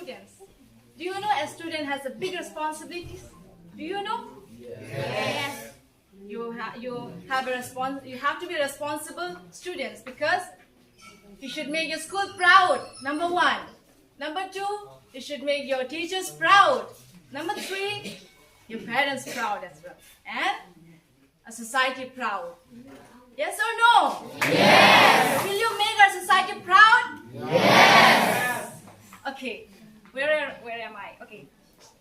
students. Do you know a student has a big responsibilities? Do you know? Yes. You have to be responsible students because you should make your school proud. Number 1. Number 2, you should make your teachers proud. Number 3, your parents proud as well. And a society proud. Yes or no? Yes. Will you make our society proud? Yes. Okay. Where am I? Okay.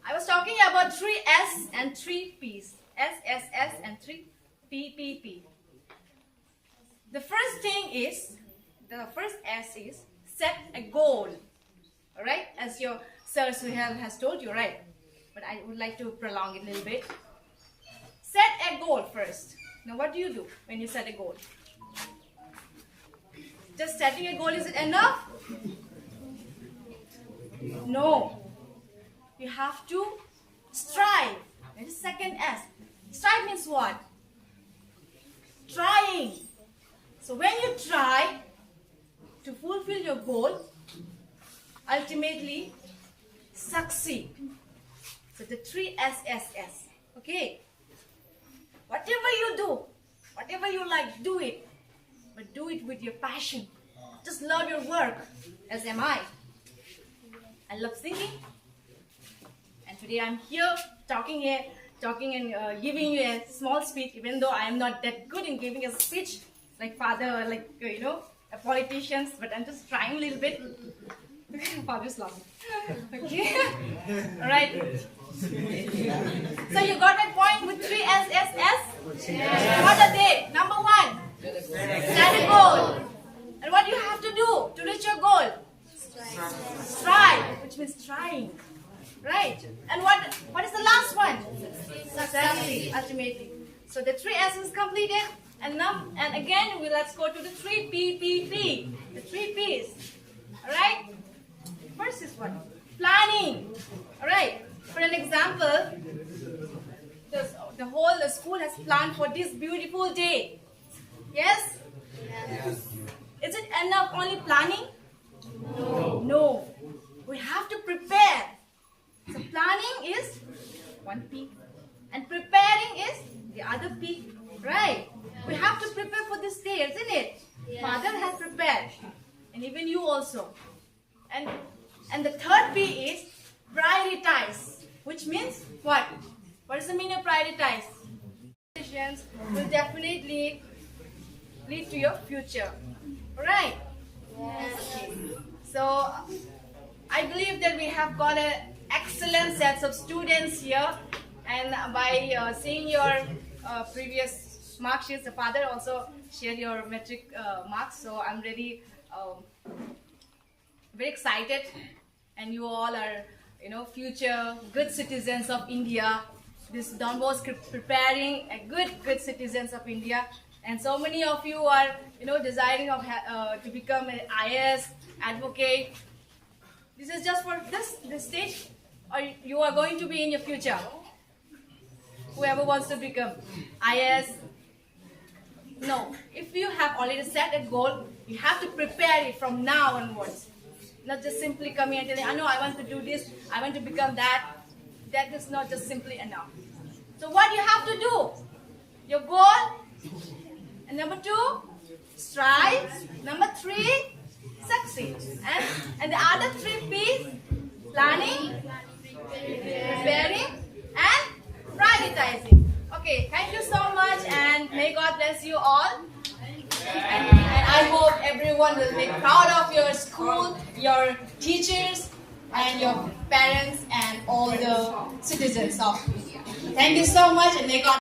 I was talking about 3 S and 3 P's. S, S, S and 3 P, P, P. The first S is set a goal. Alright? As your Sir Suhail has told you, right? But I would like to prolong it a little bit. Set a goal first. Now what do you do when you set a goal? Just setting a goal, is it enough? No. You have to strive. That is second S. Strive means what? Trying. So when you try to fulfill your goal, ultimately succeed. So the 3 SSS. Okay. Whatever you do, whatever you like, do it. But do it with your passion. Just love your work, as am I. I love singing. And today I'm here talking and giving you a small speech, even though I am not that good in giving a speech like father, like, a politicians, but I'm just trying a little bit. Father's laughing. Okay? Alright. So you got my point with 3 SSS? Yeah. What are they? Number 1, set a goal. And what do you have to do to reach your goal? Strive, which means trying. Right? And what is the last one? Succeed, ultimately. So the 3 S is completed. And again, let's go to the 3 P, P, P. The 3 P's. Alright? First is what? Planning. Alright? For an example, the school has planned for this beautiful day. Yes? Yes. Is it enough only planning? No. No. We have to prepare. So planning is 1 P. And preparing is the other P. Right? We have to prepare for this day, isn't it? Yes. Father has prepared. And even you also. And the 3rd P is prioritize. Which means what? What is the meaning of prioritize? Decisions will definitely lead to your future. Alright? Yes. Okay. So, I believe that we have got an excellent set of students here. And by seeing your previous mark sheets, the father also shared your metric marks. So, I'm really very excited. And you all are, future good citizens of India. This Don Bosco preparing a good citizens of India. And so many of you are, desiring to become an IAS advocate. This is just for this stage, or you are going to be in your future. Whoever wants to become IAS. No, if you have already set a goal, you have to prepare it from now onwards. Not just simply coming and telling, I know I want to do this, I want to become that. That is not just simply enough. So what you have to do? Your goal. And number 2, strive. Number 3, succeed. And the other 3 P's, planning, preparing, and prioritizing. Okay, thank you so much, and may God bless you all. And I hope everyone will be proud of your school, your teachers, and your parents, and all the citizens of India. Thank you so much, and may God